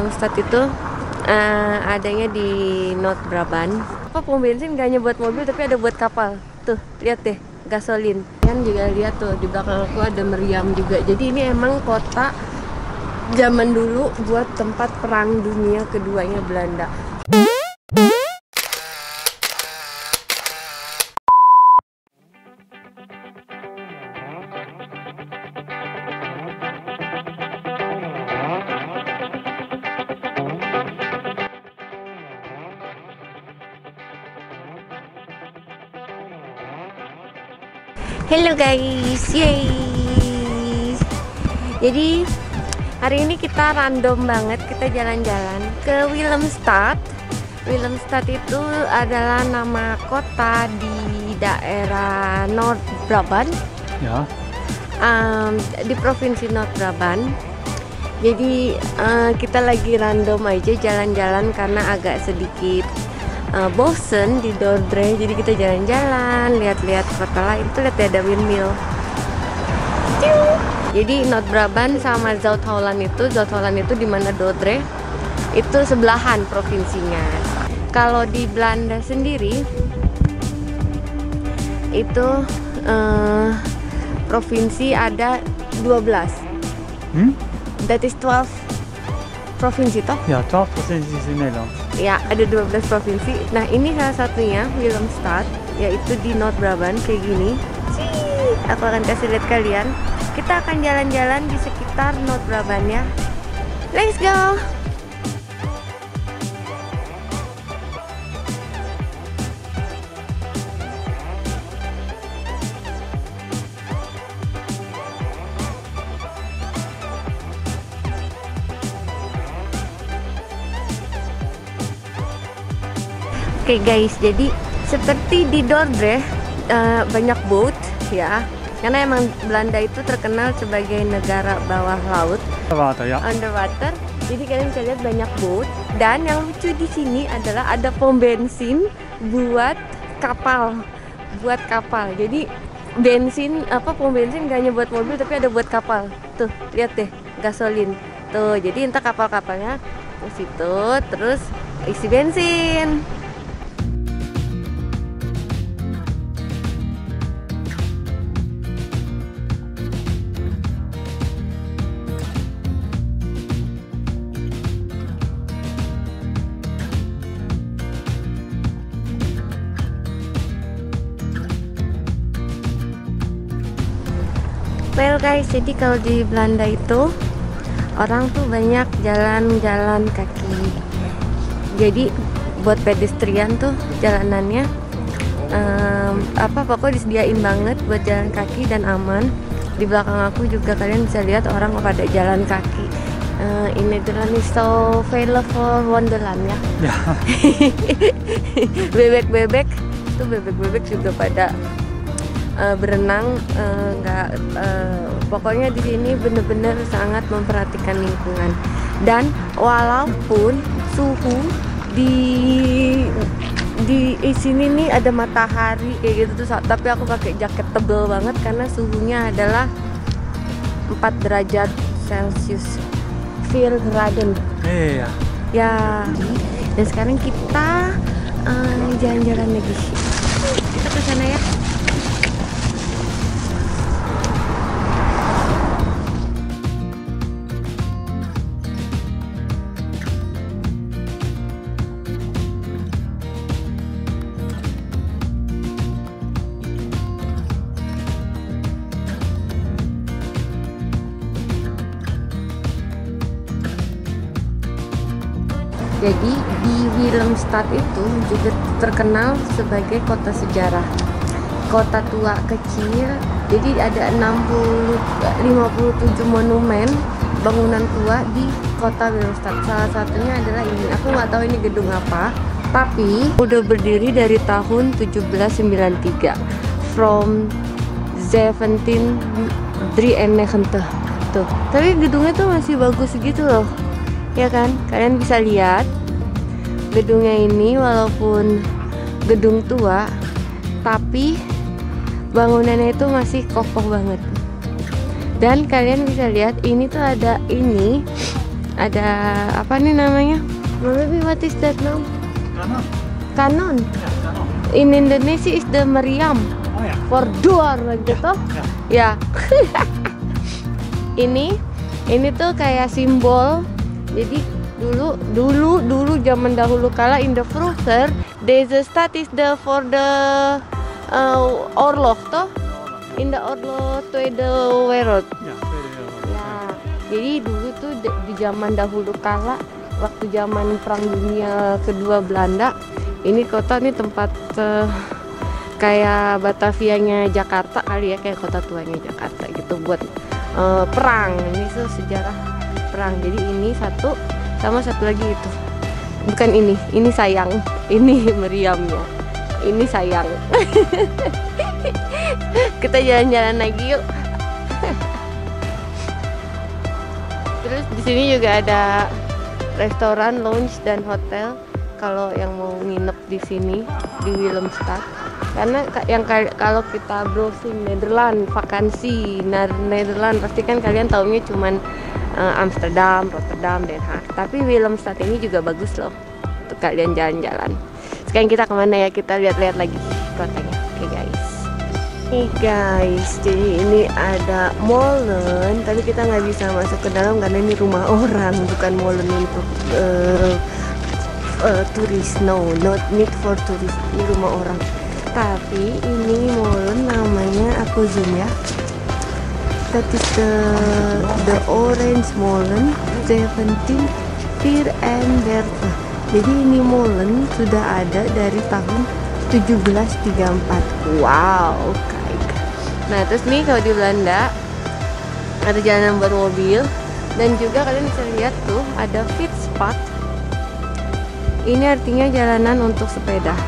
Willemstad itu adanya di North Brabant. Apa pom bensin gak hanya buat mobil tapi ada buat kapal. Tuh, lihat deh, gasolin. Kalian juga lihat tuh di belakang aku ada meriam juga. Jadi ini emang kota zaman dulu buat tempat perang dunia keduanya Belanda. Hello guys, yay! Jadi hari ini kita random banget, kita jalan-jalan ke Willemstad. Willemstad itu adalah nama kota di daerah North Brabant, Ya. Di provinsi North Brabant. Jadi kita lagi random aja jalan-jalan karena agak sedikit bosen di Dordrecht, jadi kita jalan-jalan, lihat-lihat kota lain. Itu lihat ya, ada windmill. Jadi North Brabant sama Zuid-Holland itu di mana Dordrecht itu sebelahan provinsinya. Kalau di Belanda sendiri itu provinsi ada 12. That is 12 provinsi toh? Ja, 12% is in Nederland. Ya, ada 12 provinsi. Nah, ini salah satunya Willemstad, yaitu di North Brabant kayak gini. Aku akan kasih lihat kalian. Kita akan jalan-jalan di sekitar North Brabant ya. Let's go. Oke guys, jadi seperti di Dordrecht banyak boat ya, karena emang Belanda itu terkenal sebagai negara bawah laut, Water, ja. underwater. Jadi kalian bisa lihat banyak boat, dan yang lucu di sini adalah ada pom bensin buat kapal, Jadi bensin pom bensin gak hanya buat mobil tapi ada buat kapal. Tuh, lihat deh, gasolin. Tuh, jadi entah kapal-kapalnya ke situ terus isi bensin. Well guys, jadi kalau di Belanda itu orang tuh banyak jalan-jalan kaki. Jadi buat pedestrian tuh jalanannya pokoknya disediain banget buat jalan kaki dan aman. Di belakang aku juga kalian bisa lihat orang pada jalan kaki. Ini Nederland is so famous for Wonderland ya. Ja. Bebek-bebek tuh juga pada berenang, pokoknya di sini bener-bener sangat memperhatikan lingkungan. Dan walaupun suhu di sini nih ada matahari kayak gitu tuh, tapi aku pakai jaket tebel banget karena suhunya adalah 4 derajat Celcius. 4 graden. Iya. Ya. Dan sekarang kita jalan-jalan lagi. Kita ke sana ya. Jadi di Willemstad itu juga terkenal sebagai kota sejarah, kota tua kecil. Jadi ada 57 monumen bangunan tua di kota Willemstad. Salah satunya adalah ini. Aku nggak tahu ini gedung apa, tapi udah berdiri dari tahun 1793. From 1793 tuh. Tapi gedungnya tuh masih bagus gitu loh. Ya kan, kalian bisa lihat gedungnya ini walaupun gedung tua tapi bangunannya itu masih kokoh banget. Dan kalian bisa lihat ini tuh ada ini Ada apa nih namanya? Maybe what is that now? Kanon. In Indonesia is the meriam. Oh ya. For door gitu. Ya. Ini tuh kayak simbol. Jadi dulu zaman dahulu kala in the future there's a stat is the for the orlog toh. In the orlog to the wereld. Ya, Ya. Jadi dulu tuh di zaman dahulu kala waktu zaman Perang Dunia Kedua Belanda, ini kota ini tempat kayak Batavianya Jakarta kali ya, kayak kota tuanya Jakarta gitu buat perang. Ini tuh sejarah perang. Jadi ini satu sama satu lagi itu. Bukan ini sayang. Ini meriamnya. Ini sayang. Kita jalan-jalan lagi yuk. Terus di sini juga ada restoran, lounge dan hotel kalau yang mau nginep di sini di Willemstad. Karena kalau kita browsing Nederland, vakansi Nederland pasti kan kalian taunya cuman Amsterdam, Rotterdam, Den Haag. Tapi Willemstad ini juga bagus loh untuk kalian jalan-jalan. Sekarang kita kemana ya? Kita lihat-lihat lagi kotanya. Oke guys. Nih guys, jadi ini ada molen. Tapi kita nggak bisa masuk ke dalam karena ini rumah orang, bukan molen untuk turis. No, not need for tourist. Ini rumah orang. Tapi ini molen namanya, aku zoom ya. That is the Orange Molen 17 Pier and Bertha. Jadi ini molen sudah ada dari tahun 1734. Wow, keren. Nah terus nih kalau di Belanda ada jalanan buat mobil, dan juga kalian bisa lihat tuh ada fietspad. Ini artinya jalanan untuk sepeda,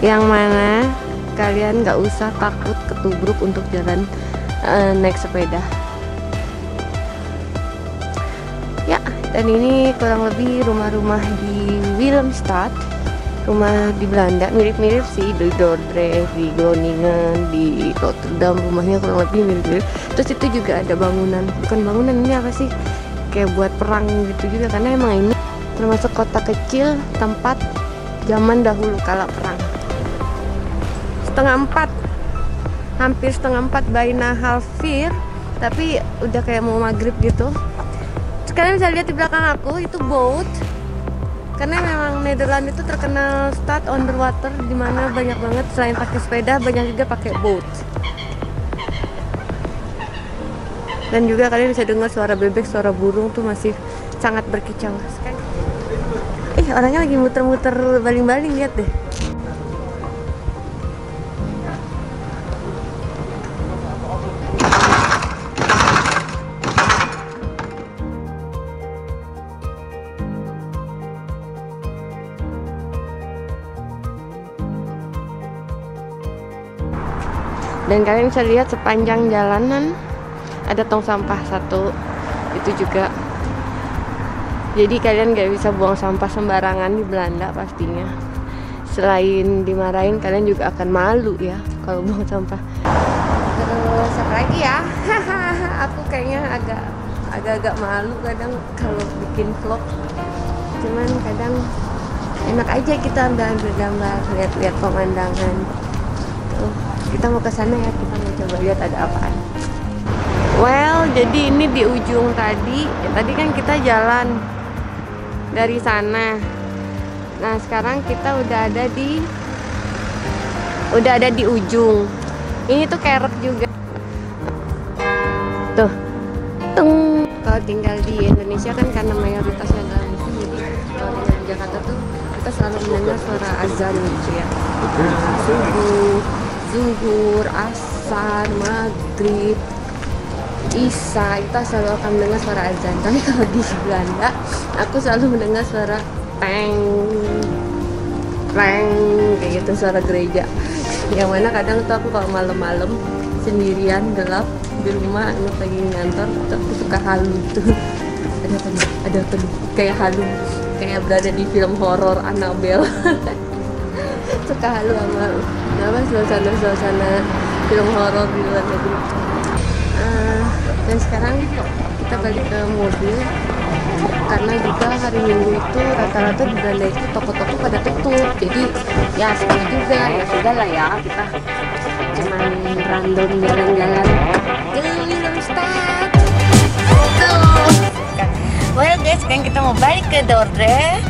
yang mana kalian nggak usah takut ketubruk untuk jalan naik sepeda ya. Dan ini kurang lebih rumah-rumah di Willemstad, rumah di Belanda mirip-mirip sih di Dordrecht, di Groningen, di Rotterdam, rumahnya kurang lebih mirip-mirip. Terus itu juga ada bangunan, bukan bangunan, ini apa sih, kayak buat perang gitu juga, karena emang ini termasuk kota kecil tempat zaman dahulu kala perang. Hampir setengah empat, Baina half vier, tapi udah kayak mau maghrib gitu. Terus kalian bisa lihat di belakang aku itu boat, karena memang Nederland itu terkenal stad underwater, dimana banyak banget selain pakai sepeda banyak juga pakai boat. Dan juga kalian bisa dengar suara bebek, suara burung tuh masih sangat berkicau. Orangnya lagi muter-muter baling-baling, lihat deh. Dan kalian bisa lihat sepanjang jalanan ada tong sampah satu, itu juga. Jadi kalian gak bisa buang sampah sembarangan di Belanda pastinya. Selain dimarahin, kalian juga akan malu ya kalau buang sampah. Terus apa lagi ya? Aku kayaknya agak malu kadang kalau bikin vlog. Cuman kadang enak aja kita ambil gambar, lihat-lihat pemandangan. Kita mau ke sana ya, kita mau coba lihat ada apaan. Well, jadi ini di ujung tadi kan kita jalan dari sana. Nah, sekarang kita udah ada di ujung. Ini tuh kerek juga. Tuh. Tung. Kalau tinggal di Indonesia kan karena mayoritasnya adalah muslim, jadi kalau tinggal di Jakarta tuh kita selalu mendengar suara azan gitu ya. Subuh, zuhur, asar, maghrib, isya, kita selalu akan mendengar suara azan. Tapi kalau di Belanda, aku selalu mendengar suara peng, peng, kayak gitu, suara gereja. Yang mana kadang tuh aku kalau malam-malam sendirian gelap di rumah, lagi ngantor, aku suka halu tuh. Ada apa nih? Kayak halu, kayak berada di film horor Annabelle. Suka halu sama suasana film horor di luar negeri. Dan sekarang kita balik ke mobil karena juga hari Minggu itu rata-rata di Belanda itu toko-toko pada tutup. Jadi ya sepi juga. Ya sudah lah ya, kita cuman random jalan-jalan. Belum start. Well guys, sekarang kita mau balik ke Dordrecht.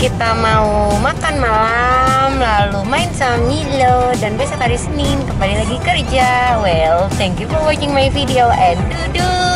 Kita mau makan malam, lalu main sama Milo, dan besok hari Senin kembali lagi kerja. Well, thank you for watching my video and duduk.